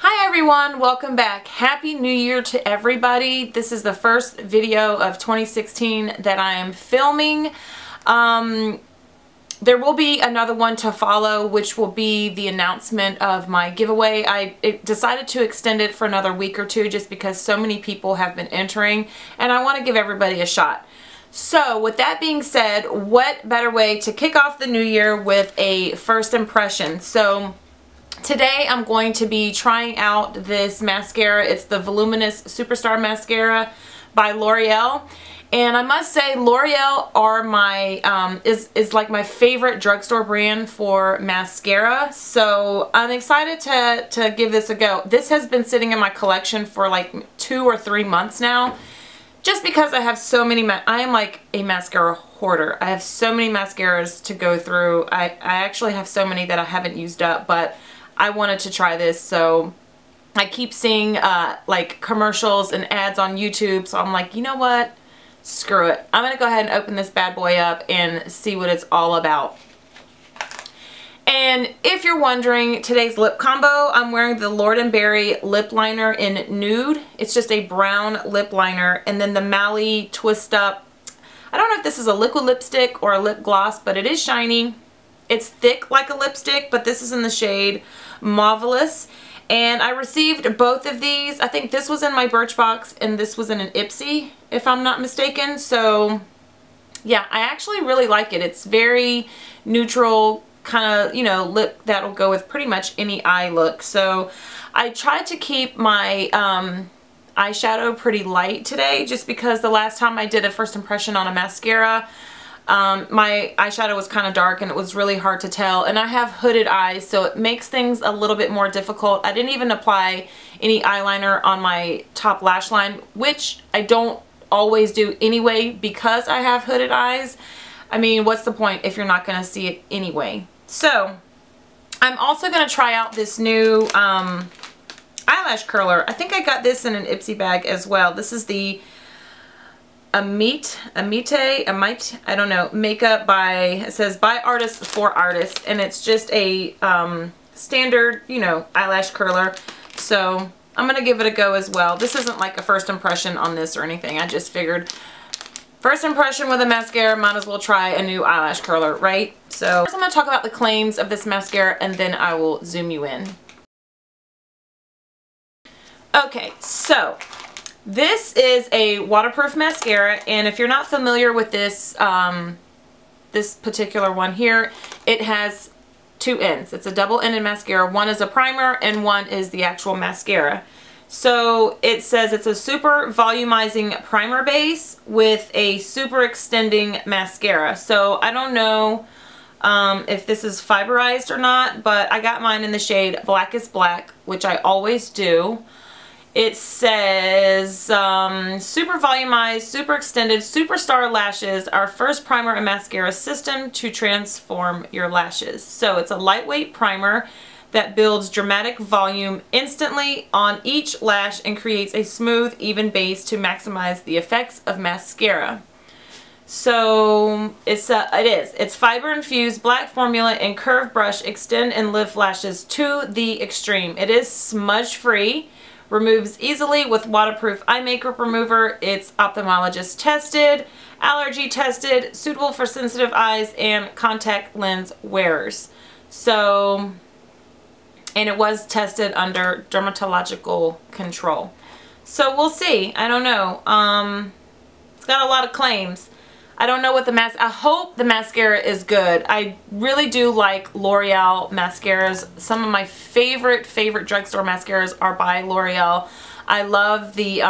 Hi everyone, welcome back. Happy New Year to everybody. This is the first video of 2016 that I am filming. There will be another one to follow, which will be the announcement of my giveaway. I decided to extend it for another week or two just because so many people have been entering and I want to give everybody a shot. So with that being said, what better way to kick off the new year with a first impression? So today I'm going to be trying out this mascara. It's the Voluminous Superstar Mascara by L'Oreal. And I must say L'Oreal are my, is like my favorite drugstore brand for mascara. So I'm excited to give this a go. This has been sitting in my collection for like 2 or 3 months now. Just because I have so many, I am like a mascara hoarder. I have so many mascaras to go through. I actually have so many that I haven't used up, but I wanted to try this, so I keep seeing like commercials and ads on YouTube, so I'm like, you know what? Screw it. I'm going to go ahead and open this bad boy up and see what it's all about. And if you're wondering, today's lip combo, I'm wearing the Lord & Berry lip liner in Nude. It's just a brown lip liner, and then the Mally Twist Up. I don't know if this is a liquid lipstick or a lip gloss, but it is shiny. It's thick like a lipstick, but this is in the shade Marvelous. And I received both of these. I think this was in my Birchbox and this was in an Ipsy, if I'm not mistaken. So yeah, I actually really like it. It's very neutral, kind of, you know, lip that'll go with pretty much any eye look. So I tried to keep my eyeshadow pretty light today, just because the last time I did a first impression on a mascara, my eyeshadow was kind of dark and it was really hard to tell, and I have hooded eyes, so it makes things a little bit more difficult. I didn't even apply any eyeliner on my top lash line, which I don't always do anyway because I have hooded eyes. I mean, what's the point if you're not going to see it anyway? So I'm also going to try out this new eyelash curler. I think I got this in an Ipsy bag as well. This is the Amite, I don't know, makeup by, it says by artists for artists, and it's just a standard, you know, eyelash curler. So I'm gonna give it a go as well. This isn't like a first impression on this or anything. I just figured first impression with a mascara, might as well try a new eyelash curler, right? So first I'm gonna talk about the claims of this mascara and then I will zoom you in. Okay, so this is a waterproof mascara, and if you're not familiar with this, this particular one here, it has 2 ends. It's a double-ended mascara. One is a primer and one is the actual mascara. So it says it's a super volumizing primer base with a super extending mascara. So I don't know if this is fiberized or not, but I got mine in the shade Blackest Black, which I always do. It says, super volumized, super extended, superstar lashes, our first primer and mascara system to transform your lashes. So it's a lightweight primer that builds dramatic volume instantly on each lash and creates a smooth, even base to maximize the effects of mascara. So it's fiber infused black formula and curved brush extend and lift lashes to the extreme. It is smudge free. Removes easily with waterproof eye makeup remover. It's ophthalmologist tested, allergy tested, suitable for sensitive eyes and contact lens wearers. So, and it was tested under dermatological control. So we'll see. I don't know. It's got a lot of claims. I don't know what I hope the mascara is good. I really do like L'Oreal mascaras. Some of my favorite drugstore mascaras are by L'Oreal. I love the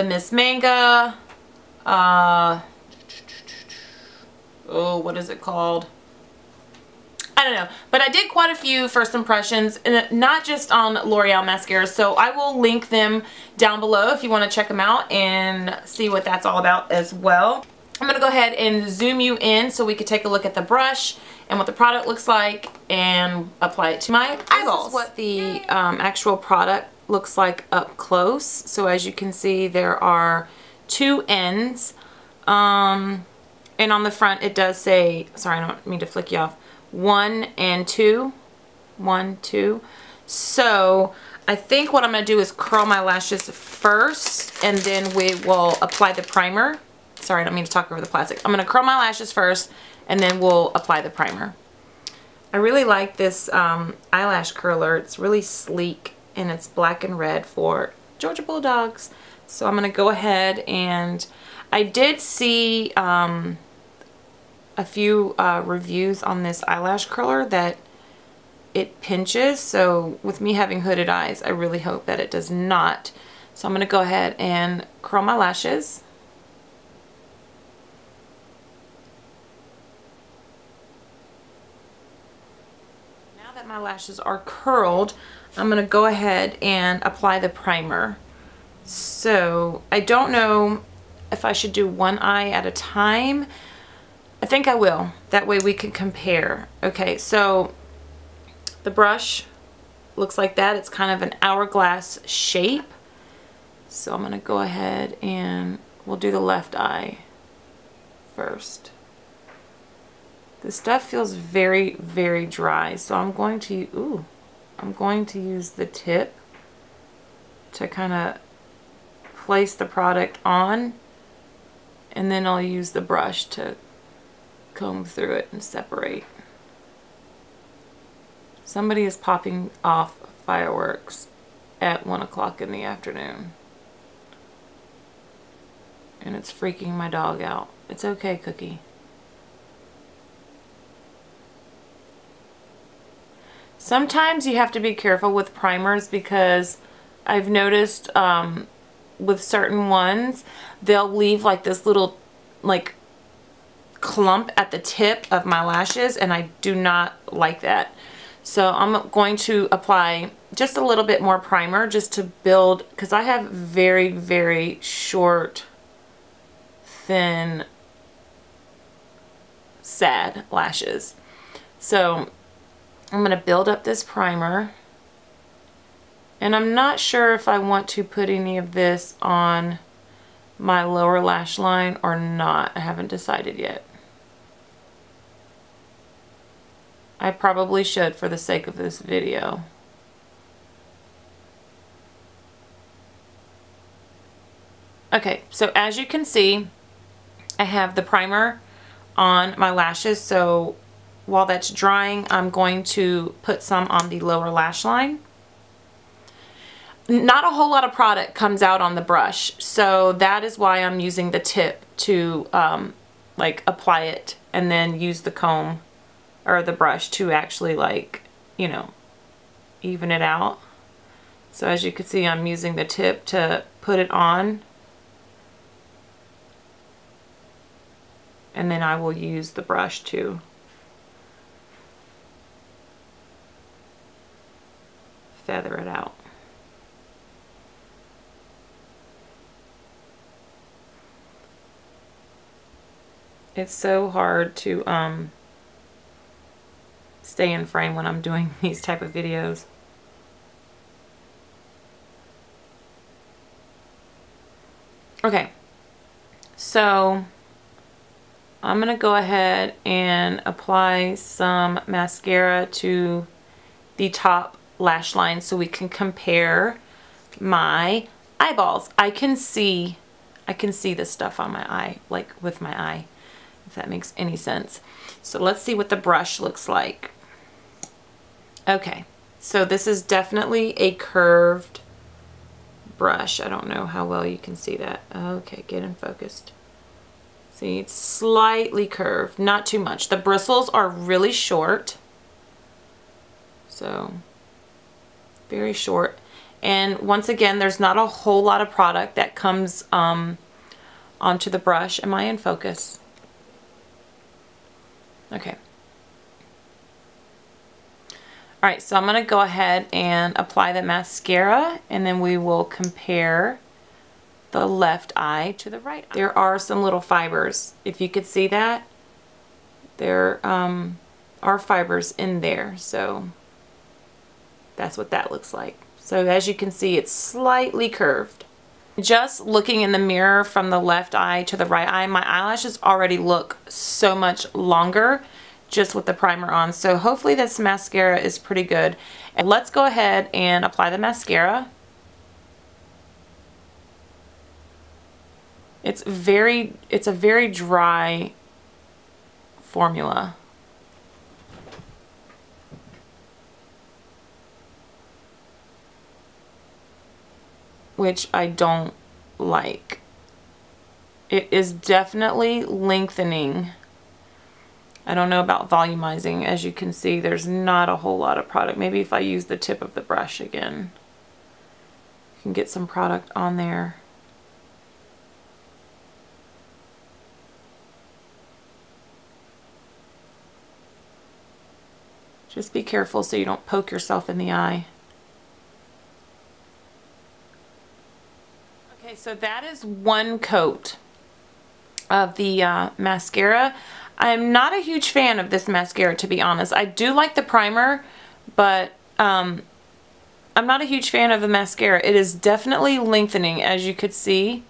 Miss Manga. Oh, what is it called? I don't know, but I did quite a few first impressions, and not just on L'Oreal mascaras, so I will link them down below if you want to check them out and see what that's all about as well. I'm going to go ahead and zoom you in so we can take a look at the brush and what the product looks like and apply it to my eyeballs. This is what the actual product looks like up close. So as you can see, there are 2 ends, and on the front it does say, sorry, I don't mean to flick you off, 1 and 2 1, 2. So I think what I'm going to do is curl my lashes first, and then we will apply the primer. Sorry, I don't mean to talk over the plastic. I'm going to curl my lashes first, and then we'll apply the primer. I really like this eyelash curler. It's really sleek, and it's black and red for Georgia Bulldogs. So I'm going to go ahead, and I did see a few reviews on this eyelash curler that it pinches. So with me having hooded eyes, I really hope that it does not. So I'm going to go ahead and curl my lashes. Now that my lashes are curled, I'm going to go ahead and apply the primer. So I don't know if I should do one eye at a time. I think I will. That way we can compare. Okay, so the brush looks like that. It's kind of an hourglass shape. So I'm going to go ahead and we'll do the left eye first. This stuff feels very, very dry. So I'm going to, I'm going to use the tip to kind of place the product on, and then I'll use the brush to comb through it and separate. Somebody is popping off fireworks at 1 o'clock in the afternoon, and it's freaking my dog out. It's okay, Cookie. Sometimes you have to be careful with primers, because I've noticed with certain ones, they'll leave like this little like clump at the tip of my lashes, and I do not like that. So I'm going to apply just a little bit more primer just to build, because I have very, very short, thin, sad lashes. So I'm going to build up this primer, and I'm not sure if I want to put any of this on my lower lash line or not. I haven't decided yet. I probably should for the sake of this video. Okay, so as you can see, I have the primer on my lashes. So while that's drying, I'm going to put some on the lower lash line. Not a whole lot of product comes out on the brush, so that is why I'm using the tip to like apply it, and then use the comb or the brush to actually, like, you know, even it out. So as you can see, I'm using the tip to put it on, and then I will use the brush to feather it out. It's so hard to stay in frame when I'm doing these type of videos. Okay, so I'm gonna go ahead and apply some mascara to the top lash line so we can compare my eyeballs. I can see the stuff on my eye, like with my eye, if that makes any sense. So let's see what the brush looks like. Okay, so this is definitely a curved brush. I don't know how well you can see that. Okay, get in focused. See, it's slightly curved, not too much. The bristles are really short, so very short. And once again, there's not a whole lot of product that comes onto the brush. Am I in focus? Okay. All right, so I'm going to go ahead and apply the mascara, and then we will compare the left eye to the right eye. There are some little fibers. If you could see that, there are fibers in there, so that's what that looks like. So as you can see, it's slightly curved. Just looking in the mirror from the left eye to the right eye, my eyelashes already look so much longer just with the primer on. So hopefully this mascara is pretty good. And let's go ahead and apply the mascara. It's a very dry formula. Which I don't like. It is definitely lengthening. I don't know about volumizing. As you can see, there's not a whole lot of product. Maybe if I use the tip of the brush again, you can get some product on there. Just be careful so you don't poke yourself in the eye. Okay, so that is one coat of the mascara. I'm not a huge fan of this mascara, to be honest. I do like the primer, but I'm not a huge fan of the mascara. It is definitely lengthening, as you could see.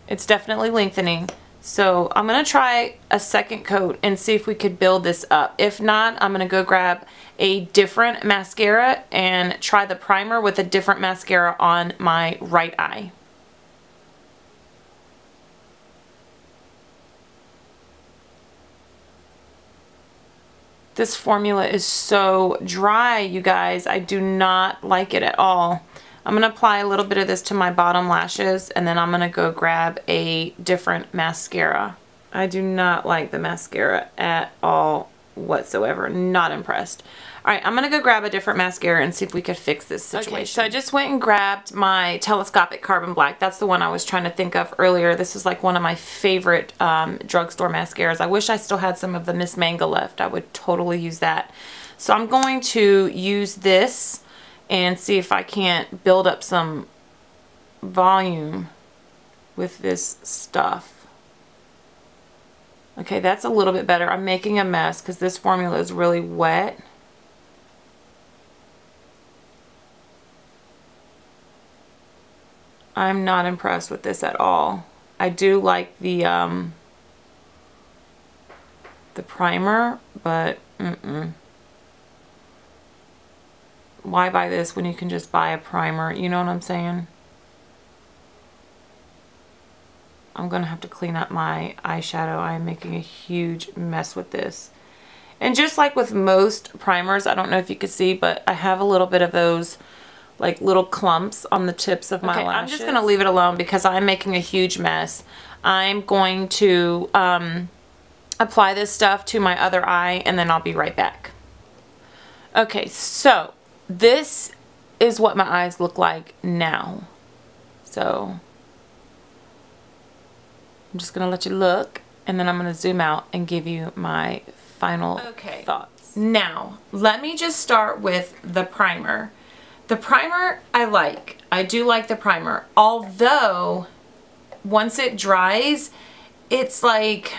It's definitely lengthening. So I'm going to try a second coat and see if we could build this up. If not, I'm going to go grab a different mascara and try the primer with a different mascara on my right eye. This formula is so dry, you guys. I do not like it at all. I'm going to apply a little bit of this to my bottom lashes, and then I'm going to go grab a different mascara. I do not like the mascara at all whatsoever. Not impressed. Alright, I'm going to go grab a different mascara and see if we could fix this situation. Okay, so I just went and grabbed my telescopic carbon black. That's the one I was trying to think of earlier. This is like one of my favorite drugstore mascaras. I wish I still had some of the Miss Manga left. I would totally use that. So I'm going to use this and see if I can't build up some volume with this stuff. Okay, that's a little bit better. I'm making a mess because this formula is really wet. I'm not impressed with this at all. I do like the primer, but why buy this when you can just buy a primer? You know what I'm saying? I'm gonna have to clean up my eyeshadow. I'm making a huge mess with this. And just like with most primers, I don't know if you could see, but I have a little bit of those like little clumps on the tips of my lashes. I'm just gonna leave it alone because I'm making a huge mess. I'm going to apply this stuff to my other eye and then I'll be right back. Okay, so this is what my eyes look like now. So I'm just gonna let you look and then I'm gonna zoom out and give you my final thoughts. Now, let me just start with the primer. The primer I like. I do like the primer. Although, once it dries, it's like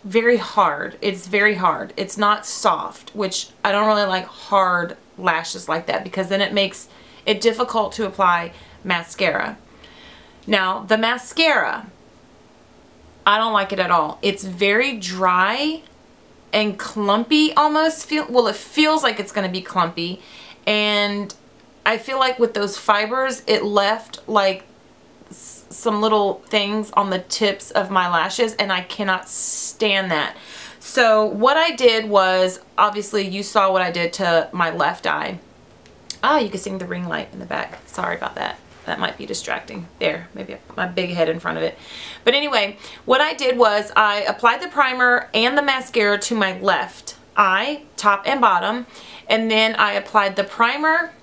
very hard. It's very hard. It's not soft, which I don't really like hard lashes like that because then it makes it difficult to apply mascara. Now, the mascara, I don't like it at all. It's very dry and clumpy almost. Well, it feels like it's going to be clumpy, and I feel like with those fibers, it left like some little things on the tips of my lashes, and I cannot stand that. So what I did was, obviously you saw what I did to my left eye. Ah, you can see the ring light in the back. Sorry about that. That might be distracting. There, maybe I put my big head in front of it. But anyway, what I did was I applied the primer and the mascara to my left eye, top and bottom, and then I applied the primer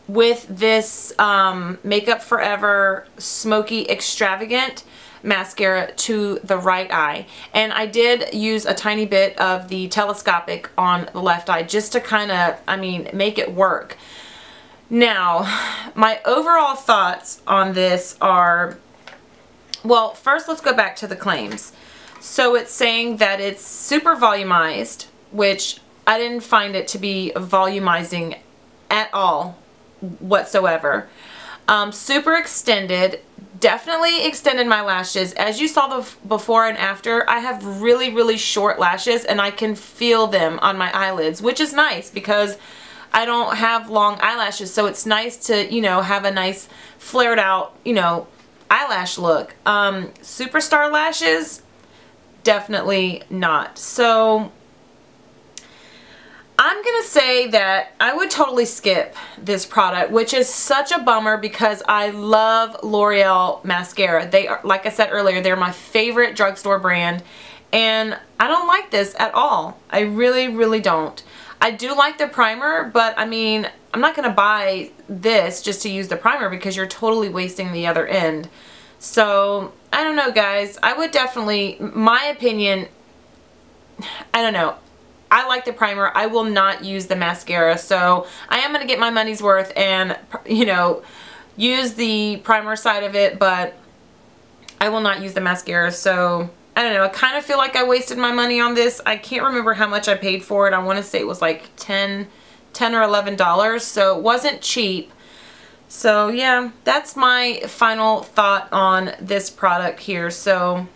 with this Makeup Forever Smoky Extravagant mascara to the right eye. And I did use a tiny bit of the telescopic on the left eye just to kind of, I mean, make it work. Now, my overall thoughts on this are, well, first let's go back to the claims. So it's saying that it's super volumized, which I didn't find it to be volumizing at all whatsoever. Super extended, definitely extended my lashes. As you saw the before and after, I have really short lashes and I can feel them on my eyelids, which is nice because I don't have long eyelashes, so it's nice to, you know, have a nice flared out, you know, eyelash look. Superstar lashes, definitely not. So I'm gonna say that I would totally skip this product, which is such a bummer because I love L'Oreal mascara. They are, like I said earlier, they're my favorite drugstore brand, and I don't like this at all. I really don't. I do like the primer, but I mean, I'm not gonna buy this just to use the primer because you're totally wasting the other end. So I don't know, guys. I would definitely, my opinion, I don't know. I like the primer. I will not use the mascara, so I am going to get my money's worth and, you know, use the primer side of it, but I will not use the mascara. So I don't know. I kind of feel like I wasted my money on this. I can't remember how much I paid for it. I want to say it was like $10 or $11, so it wasn't cheap. So yeah, that's my final thought on this product here. So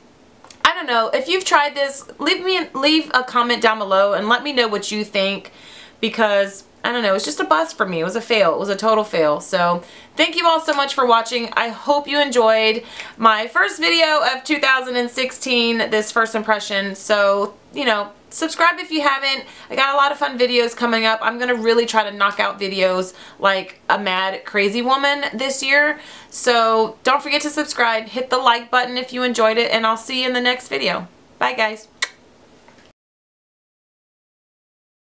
I don't know, if you've tried this, leave a comment down below and let me know what you think, because I don't know, it's just a bust for me. It was a fail. It was a total fail. So thank you all so much for watching. I hope you enjoyed my first video of 2016, this first impression. So, you know, subscribe if you haven't. I got a lot of fun videos coming up. I'm going to really try to knock out videos like a mad crazy woman this year. So don't forget to subscribe, hit the like button if you enjoyed it, and I'll see you in the next video. Bye guys.